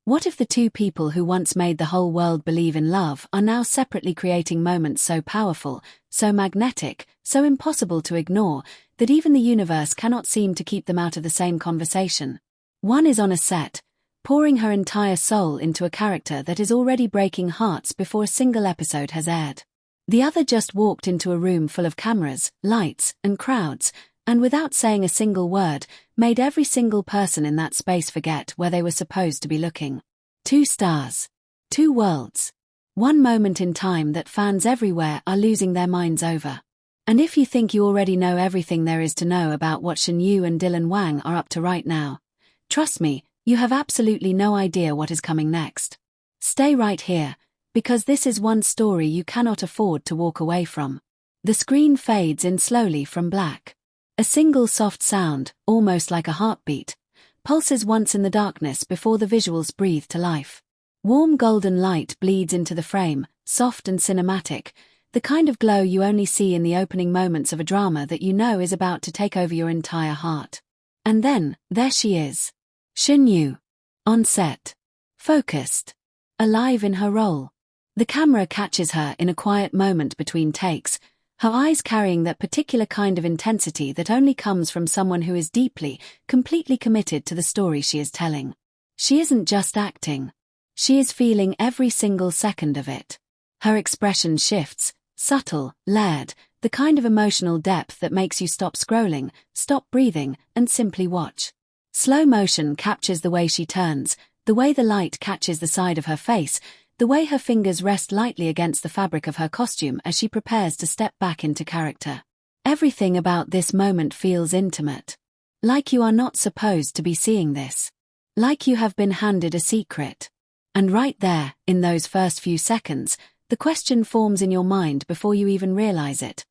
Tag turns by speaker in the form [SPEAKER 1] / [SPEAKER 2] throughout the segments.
[SPEAKER 1] What if the two people who once made the whole world believe in love are now separately creating moments so powerful, so magnetic, so impossible to ignore, that even the universe cannot seem to keep them out of the same conversation? One is on a set, pouring her entire soul into a character that is already breaking hearts before a single episode has aired. The other just walked into a room full of cameras, lights, and crowds, and without saying a single word, made every single person in that space forget where they were supposed to be looking. Two stars. Two worlds. One moment in time that fans everywhere are losing their minds over. And if you think you already know everything there is to know about what Shen and Dylan Wang are up to right now, trust me, you have absolutely no idea what is coming next. Stay right here, because this is one story you cannot afford to walk away from. The screen fades in slowly from black. A single soft sound, almost like a heartbeat, pulses once in the darkness before the visuals breathe to life. Warm golden light bleeds into the frame, soft and cinematic, the kind of glow you only see in the opening moments of a drama that you know is about to take over your entire heart. And then, there she is. Shen Yu. On set. Focused. Alive in her role. The camera catches her in a quiet moment between takes, her eyes carrying that particular kind of intensity that only comes from someone who is deeply, completely committed to the story she is telling. She isn't just acting. She is feeling every single second of it. Her expression shifts, subtle, layered, the kind of emotional depth that makes you stop scrolling, stop breathing, and simply watch. Slow motion captures the way she turns, the way the light catches the side of her face, the way her fingers rest lightly against the fabric of her costume as she prepares to step back into character. Everything about this moment feels intimate. Like you are not supposed to be seeing this. Like you have been handed a secret. And right there, in those first few seconds, the question forms in your mind before you even realize it.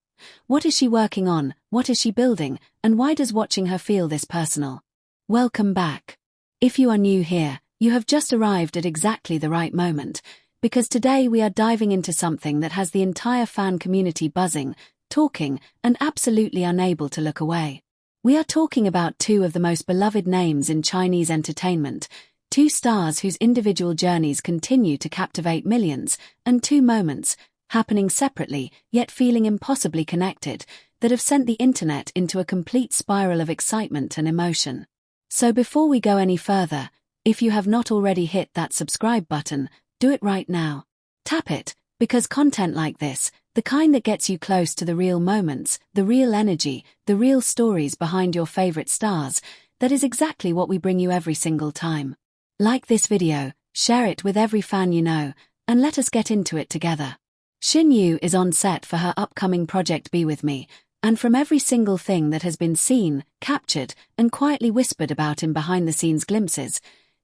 [SPEAKER 1] What is she working on, what is she building, and why does watching her feel this personal? Welcome back. If you are new here, you have just arrived at exactly the right moment, because today we are diving into something that has the entire fan community buzzing, talking, and absolutely unable to look away. We are talking about two of the most beloved names in Chinese entertainment, two stars whose individual journeys continue to captivate millions, and two moments, happening separately, yet feeling impossibly connected, that have sent the internet into a complete spiral of excitement and emotion. So before we go any further, if you have not already hit that subscribe button, do it right now. Tap it, because content like this, the kind that gets you close to the real moments, the real energy, the real stories behind your favorite stars, that is exactly what we bring you every single time. Like this video, share it with every fan you know, and let us get into it together. Shen Yu is on set for her upcoming project Be With Me, and from every single thing that has been seen, captured, and quietly whispered about in behind-the-scenes glimpses,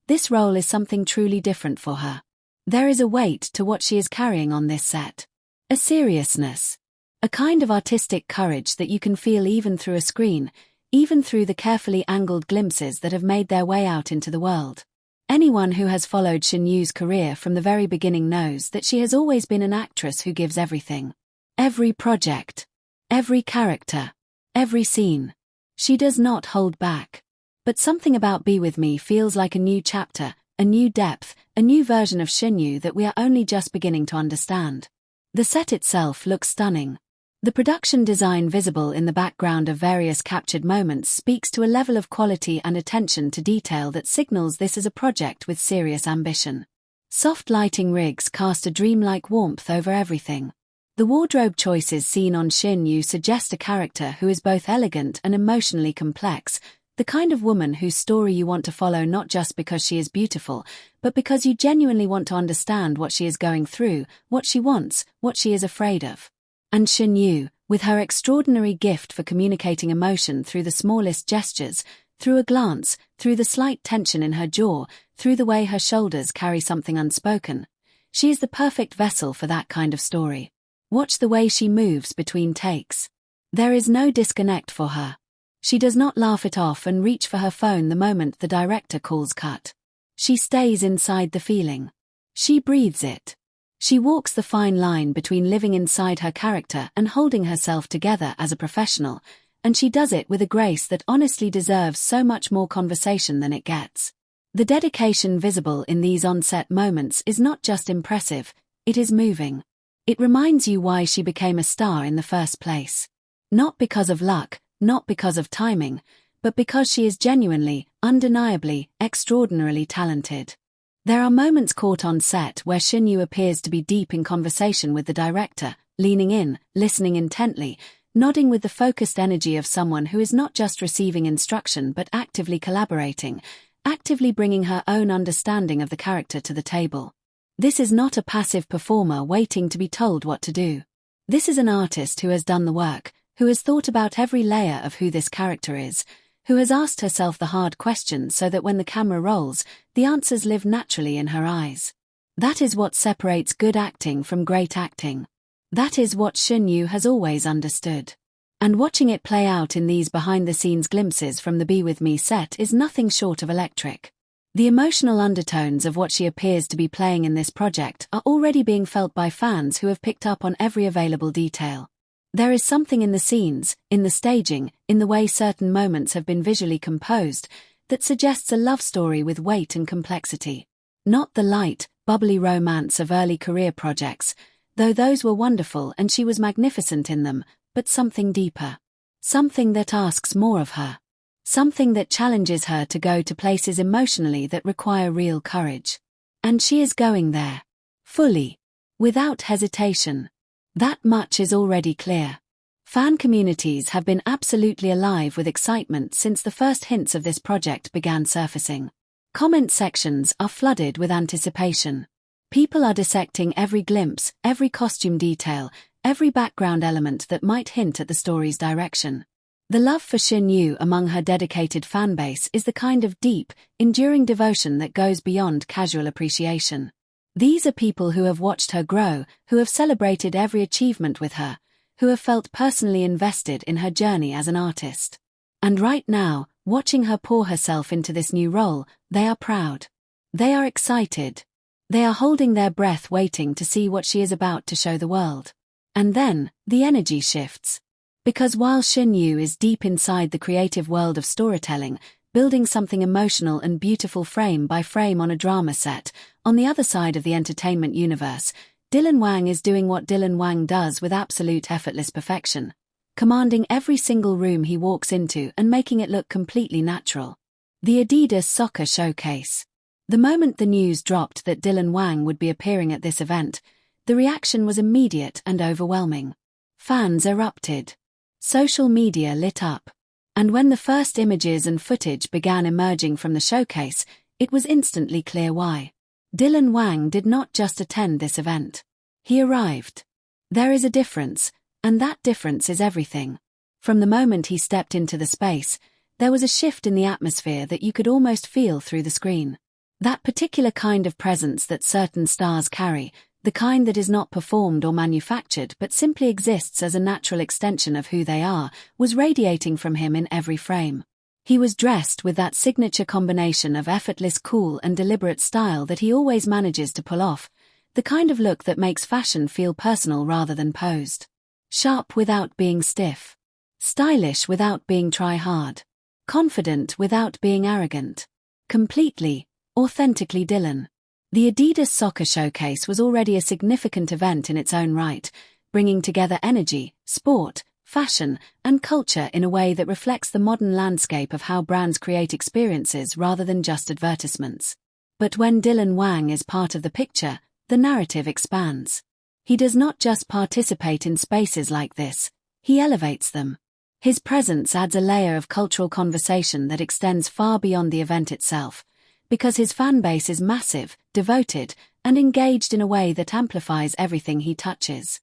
[SPEAKER 1] this role is something truly different for her. There is a weight to what she is carrying on this set. A seriousness. A kind of artistic courage that you can feel even through a screen, even through the carefully angled glimpses that have made their way out into the world. Anyone who has followed Shen Yu's career from the very beginning knows that she has always been an actress who gives everything. Every project. Every character. Every scene. She does not hold back. But something about Be With Me feels like a new chapter, a new depth, a new version of Shen Yu that we are only just beginning to understand. The set itself looks stunning. The production design visible in the background of various captured moments speaks to a level of quality and attention to detail that signals this is a project with serious ambition. Soft lighting rigs cast a dreamlike warmth over everything. The wardrobe choices seen on Shen Yu suggest a character who is both elegant and emotionally complex, the kind of woman whose story you want to follow not just because she is beautiful, but because you genuinely want to understand what she is going through, what she wants, what she is afraid of. And Shen Yu, with her extraordinary gift for communicating emotion through the smallest gestures, through a glance, through the slight tension in her jaw, through the way her shoulders carry something unspoken, she is the perfect vessel for that kind of story. Watch the way she moves between takes. There is no disconnect for her. She does not laugh it off and reach for her phone the moment the director calls cut. She stays inside the feeling. She breathes it. She walks the fine line between living inside her character and holding herself together as a professional, and she does it with a grace that honestly deserves so much more conversation than it gets. The dedication visible in these on-set moments is not just impressive, it is moving. It reminds you why she became a star in the first place. Not because of luck, not because of timing, but because she is genuinely, undeniably, extraordinarily talented. There are moments caught on set where Shen appears to be deep in conversation with the director, leaning in, listening intently, nodding with the focused energy of someone who is not just receiving instruction but actively collaborating, actively bringing her own understanding of the character to the table. This is not a passive performer waiting to be told what to do. This is an artist who has done the work, who has thought about every layer of who this character is, who has asked herself the hard questions so that when the camera rolls, the answers live naturally in her eyes. That is what separates good acting from great acting. That is what Shen has always understood. And watching it play out in these behind-the-scenes glimpses from the Be With Me set is nothing short of electric. The emotional undertones of what she appears to be playing in this project are already being felt by fans who have picked up on every available detail. There is something in the scenes, in the staging, in the way certain moments have been visually composed, that suggests a love story with weight and complexity. Not the light, bubbly romance of early career projects, though those were wonderful and she was magnificent in them, but something deeper. Something that asks more of her. Something that challenges her to go to places emotionally that require real courage. And she is going there. Fully. Without hesitation. That much is already clear. Fan communities have been absolutely alive with excitement since the first hints of this project began surfacing. Comment sections are flooded with anticipation. People are dissecting every glimpse, every costume detail, every background element that might hint at the story's direction. The love for Shen among her dedicated fanbase is the kind of deep, enduring devotion that goes beyond casual appreciation. These are people who have watched her grow, who have celebrated every achievement with her, who have felt personally invested in her journey as an artist. And right now, watching her pour herself into this new role, they are proud. They are excited. They are holding their breath waiting to see what she is about to show the world. And then, the energy shifts. Because while Shen is deep inside the creative world of storytelling, building something emotional and beautiful frame by frame on a drama set, on the other side of the entertainment universe, Wang is doing what Wang does with absolute effortless perfection, commanding every single room he walks into and making it look completely natural. The Adidas soccer showcase. The moment the news dropped that Wang would be appearing at this event, the reaction was immediate and overwhelming. Fans erupted. Social media lit up. And when the first images and footage began emerging from the showcase, it was instantly clear why. Wang did not just attend this event. He arrived. There is a difference, and that difference is everything. From the moment he stepped into the space, there was a shift in the atmosphere that you could almost feel through the screen. That particular kind of presence that certain stars carry, the kind that is not performed or manufactured but simply exists as a natural extension of who they are, was radiating from him in every frame. He was dressed with that signature combination of effortless cool and deliberate style that he always manages to pull off, the kind of look that makes fashion feel personal rather than posed. Sharp without being stiff. Stylish without being try-hard. Confident without being arrogant. Completely, authentically Dylan. The Adidas soccer showcase was already a significant event in its own right, bringing together energy, sport, fashion, and culture in a way that reflects the modern landscape of how brands create experiences rather than just advertisements. But when Wang is part of the picture, the narrative expands. He does not just participate in spaces like this, he elevates them. His presence adds a layer of cultural conversation that extends far beyond the event itself, because his fanbase is massive, devoted, and engaged in a way that amplifies everything he touches.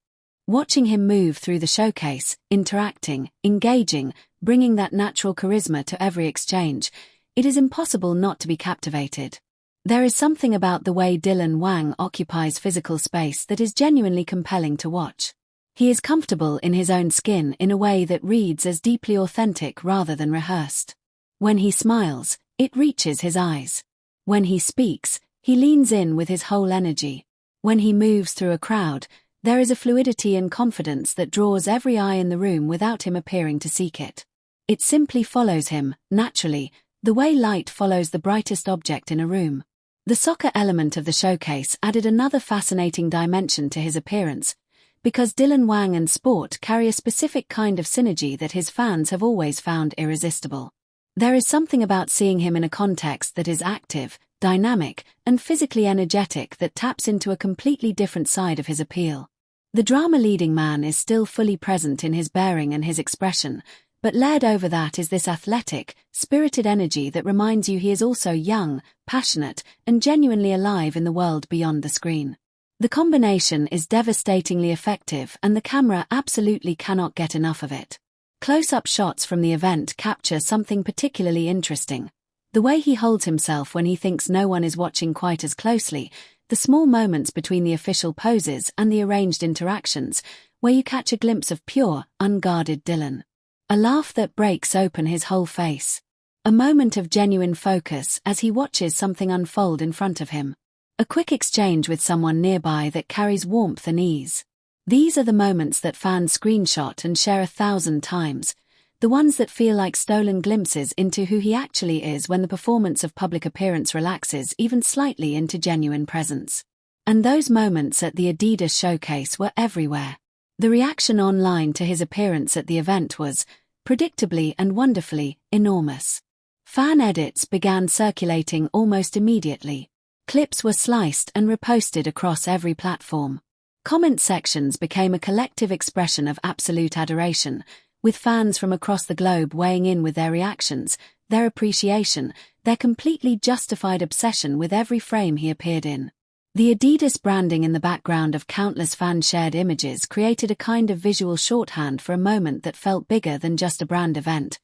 [SPEAKER 1] Watching him move through the showcase, interacting, engaging, bringing that natural charisma to every exchange, it is impossible not to be captivated. There is something about the way Wang occupies physical space that is genuinely compelling to watch. He is comfortable in his own skin in a way that reads as deeply authentic rather than rehearsed. When he smiles, it reaches his eyes. When he speaks, he leans in with his whole energy. When he moves through a crowd, there is a fluidity and confidence that draws every eye in the room without him appearing to seek it. It simply follows him, naturally, the way light follows the brightest object in a room. The soccer element of the showcase added another fascinating dimension to his appearance, because Dylan Wang and sport carry a specific kind of synergy that his fans have always found irresistible. There is something about seeing him in a context that is active, dynamic, and physically energetic that taps into a completely different side of his appeal. The drama-leading man is still fully present in his bearing and his expression, but layered over that is this athletic, spirited energy that reminds you he is also young, passionate, and genuinely alive in the world beyond the screen. The combination is devastatingly effective, and the camera absolutely cannot get enough of it. Close-up shots from the event capture something particularly interesting. The way he holds himself when he thinks no one is watching quite as closely, the small moments between the official poses and the arranged interactions, where you catch a glimpse of pure, unguarded Dylan. A laugh that breaks open his whole face. A moment of genuine focus as he watches something unfold in front of him. A quick exchange with someone nearby that carries warmth and ease. These are the moments that fans screenshot and share 1,000 times, the ones that feel like stolen glimpses into who he actually is when the performance of public appearance relaxes even slightly into genuine presence. And those moments at the Adidas showcase were everywhere. The reaction online to his appearance at the event was, predictably and wonderfully, enormous. Fan edits began circulating almost immediately. Clips were sliced and reposted across every platform. Comment sections became a collective expression of absolute adoration, with fans from across the globe weighing in with their reactions, their appreciation, their completely justified obsession with every frame he appeared in. The Adidas branding in the background of countless fan-shared images created a kind of visual shorthand for a moment that felt bigger than just a brand event.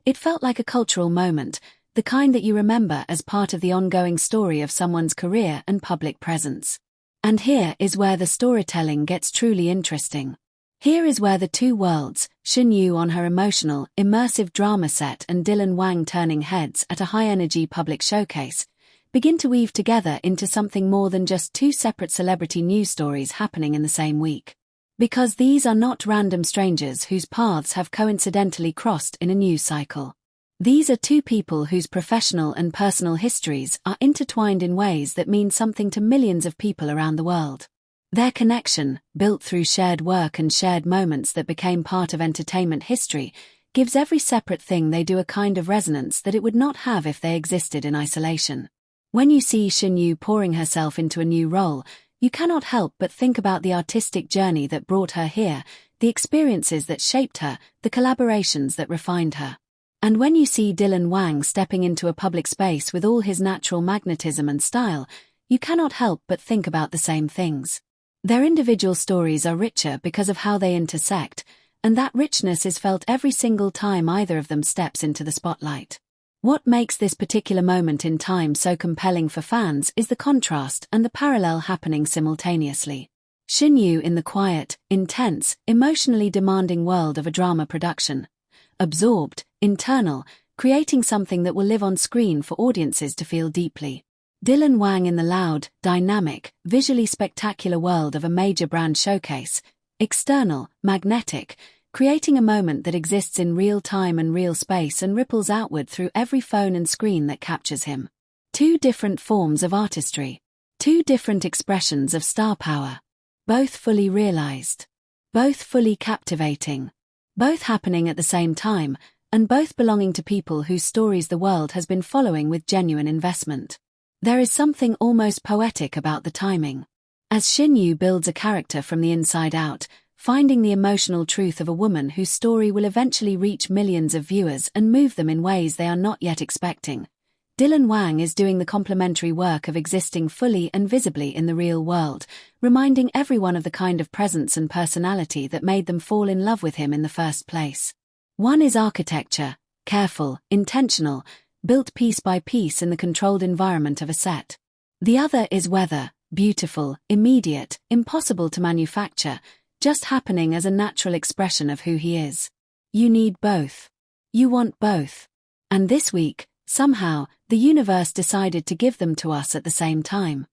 [SPEAKER 1] It felt like a cultural moment, the kind that you remember as part of the ongoing story of someone's career and public presence. And here is where the storytelling gets truly interesting. Here is where the two worlds, Shen on her emotional, immersive drama set and Dylan Wang turning heads at a high-energy public showcase, begin to weave together into something more than just two separate celebrity news stories happening in the same week. Because these are not random strangers whose paths have coincidentally crossed in a news cycle. These are two people whose professional and personal histories are intertwined in ways that mean something to millions of people around the world. Their connection, built through shared work and shared moments that became part of entertainment history, gives every separate thing they do a kind of resonance that it would not have if they existed in isolation. When you see Shen pouring herself into a new role, you cannot help but think about the artistic journey that brought her here, the experiences that shaped her, the collaborations that refined her. And when you see Dylan Wang stepping into a public space with all his natural magnetism and style, you cannot help but think about the same things. Their individual stories are richer because of how they intersect, and that richness is felt every single time either of them steps into the spotlight. What makes this particular moment in time so compelling for fans is the contrast and the parallel happening simultaneously. Shen in the quiet, intense, emotionally demanding world of a drama production. Absorbed, internal, creating something that will live on screen for audiences to feel deeply. Dylan Wang in the loud, dynamic, visually spectacular world of a major brand showcase. External, magnetic, creating a moment that exists in real time and real space and ripples outward through every phone and screen that captures him. Two different forms of artistry. Two different expressions of star power. Both fully realized. Both fully captivating. Both happening at the same time, and both belonging to people whose stories the world has been following with genuine investment. There is something almost poetic about the timing. As Shen builds a character from the inside out, finding the emotional truth of a woman whose story will eventually reach millions of viewers and move them in ways they are not yet expecting, Dylan Wang is doing the complementary work of existing fully and visibly in the real world, reminding everyone of the kind of presence and personality that made them fall in love with him in the first place. One is architecture, careful, intentional, built piece by piece in the controlled environment of a set. The other is weather, beautiful, immediate, impossible to manufacture, just happening as a natural expression of who he is. You need both. You want both. And this week, somehow, the universe decided to give them to us at the same time.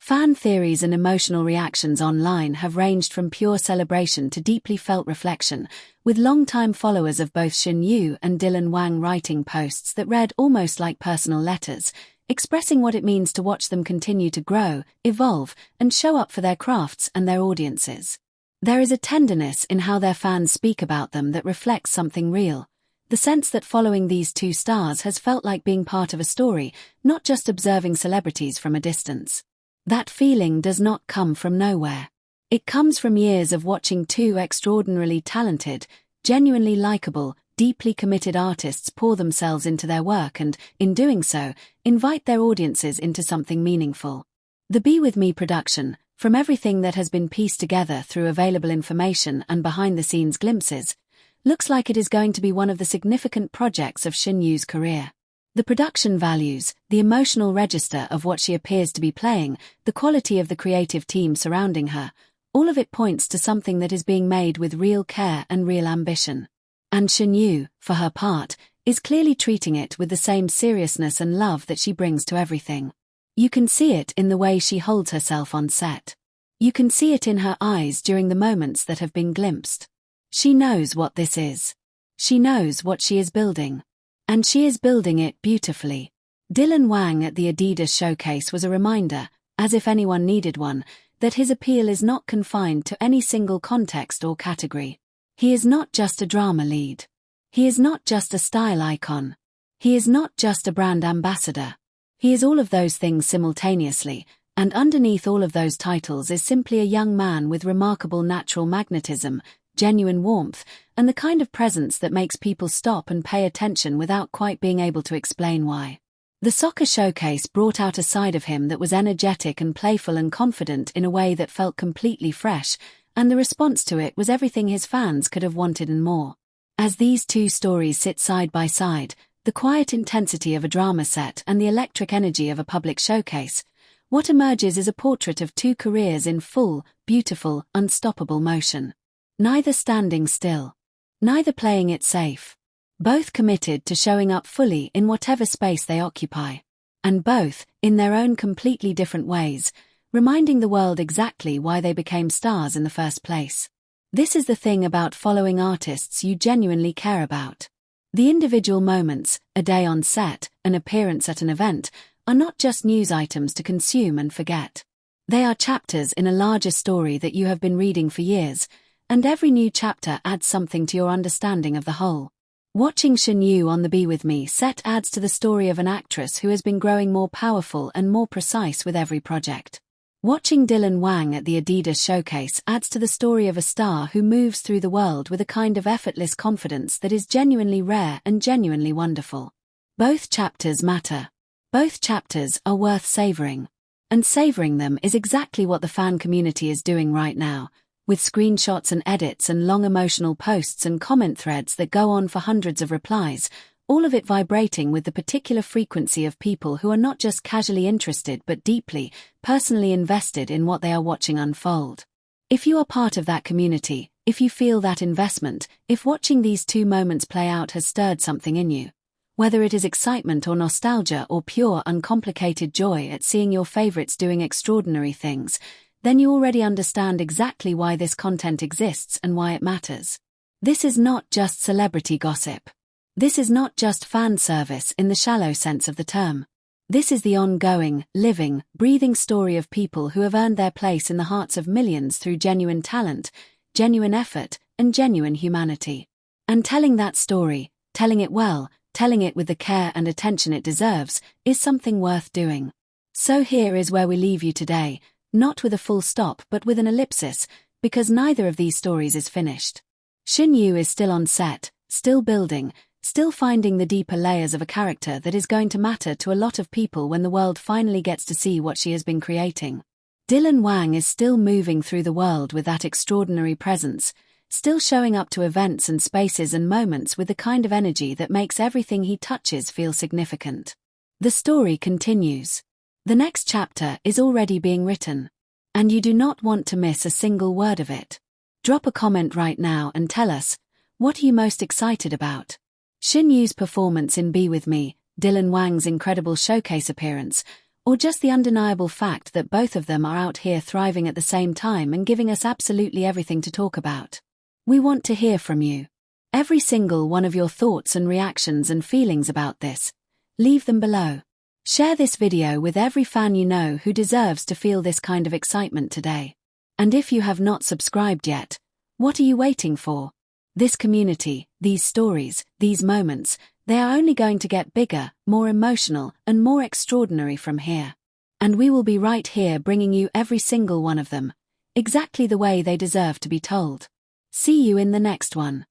[SPEAKER 1] Fan theories and emotional reactions online have ranged from pure celebration to deeply felt reflection, with longtime followers of both Shen and Dylan Wang writing posts that read almost like personal letters, expressing what it means to watch them continue to grow, evolve, and show up for their crafts and their audiences. There is a tenderness in how their fans speak about them that reflects something real. The sense that following these two stars has felt like being part of a story, not just observing celebrities from a distance. That feeling does not come from nowhere. It comes from years of watching two extraordinarily talented, genuinely likable, deeply committed artists pour themselves into their work and, in doing so, invite their audiences into something meaningful. The Be With Me production, from everything that has been pieced together through available information and behind-the-scenes glimpses, looks like it is going to be one of the significant projects of Shen Yu's career. The production values, the emotional register of what she appears to be playing, the quality of the creative team surrounding her, all of it points to something that is being made with real care and real ambition. And Shen Yu, for her part, is clearly treating it with the same seriousness and love that she brings to everything. You can see it in the way she holds herself on set. You can see it in her eyes during the moments that have been glimpsed. She knows what this is. She knows what she is building. And she is building it beautifully. Dylan Wang at the Adidas showcase was a reminder, as if anyone needed one, that his appeal is not confined to any single context or category. He is not just a drama lead. He is not just a style icon. He is not just a brand ambassador. He is all of those things simultaneously, and underneath all of those titles is simply a young man with remarkable natural magnetism, genuine warmth, and the kind of presence that makes people stop and pay attention without quite being able to explain why. The soccer showcase brought out a side of him that was energetic and playful and confident in a way that felt completely fresh, and the response to it was everything his fans could have wanted and more. As these two stories sit side by side, the quiet intensity of a drama set and the electric energy of a public showcase, what emerges is a portrait of two careers in full, beautiful, unstoppable motion. Neither standing still. Neither playing it safe. Both committed to showing up fully in whatever space they occupy. And both, in their own completely different ways, reminding the world exactly why they became stars in the first place. This is the thing about following artists you genuinely care about. The individual moments, a day on set, an appearance at an event, are not just news items to consume and forget. They are chapters in a larger story that you have been reading for years, and every new chapter adds something to your understanding of the whole. Watching Shen Yu on the Be With Me set adds to the story of an actress who has been growing more powerful and more precise with every project. Watching Dylan Wang at the Adidas showcase adds to the story of a star who moves through the world with a kind of effortless confidence that is genuinely rare and genuinely wonderful. Both chapters matter. Both chapters are worth savoring. And savoring them is exactly what the fan community is doing right now, with screenshots and edits and long emotional posts and comment threads that go on for hundreds of replies, all of it vibrating with the particular frequency of people who are not just casually interested but deeply, personally invested in what they are watching unfold. If you are part of that community, if you feel that investment, if watching these two moments play out has stirred something in you, whether it is excitement or nostalgia or pure uncomplicated joy at seeing your favorites doing extraordinary things, then you already understand exactly why this content exists and why it matters. This is not just celebrity gossip. This is not just fan service in the shallow sense of the term. This is the ongoing, living, breathing story of people who have earned their place in the hearts of millions through genuine talent, genuine effort, and genuine humanity. And telling that story, telling it well, telling it with the care and attention it deserves, is something worth doing. So here is where we leave you today, not with a full stop but with an ellipsis, because neither of these stories is finished. Shen Yu is still on set, still building, still finding the deeper layers of a character that is going to matter to a lot of people when the world finally gets to see what she has been creating. Dylan Wang is still moving through the world with that extraordinary presence, still showing up to events and spaces and moments with the kind of energy that makes everything he touches feel significant. The story continues. The next chapter is already being written, and you do not want to miss a single word of it. Drop a comment right now and tell us, what are you most excited about? Shen Yu's performance in Be With Me, Dylan Wang's incredible showcase appearance, Or just the undeniable fact that both of them are out here thriving at the same time and giving us absolutely everything to talk about? We want to hear from you. Every single one of your thoughts and reactions and feelings about this. Leave them below. Share this video with every fan you know who deserves to feel this kind of excitement today. And if you have not subscribed yet, what are you waiting for? This community, these stories, these moments, they are only going to get bigger, more emotional, and more extraordinary from here. And we will be right here bringing you every single one of them, exactly the way they deserve to be told. See you in the next one.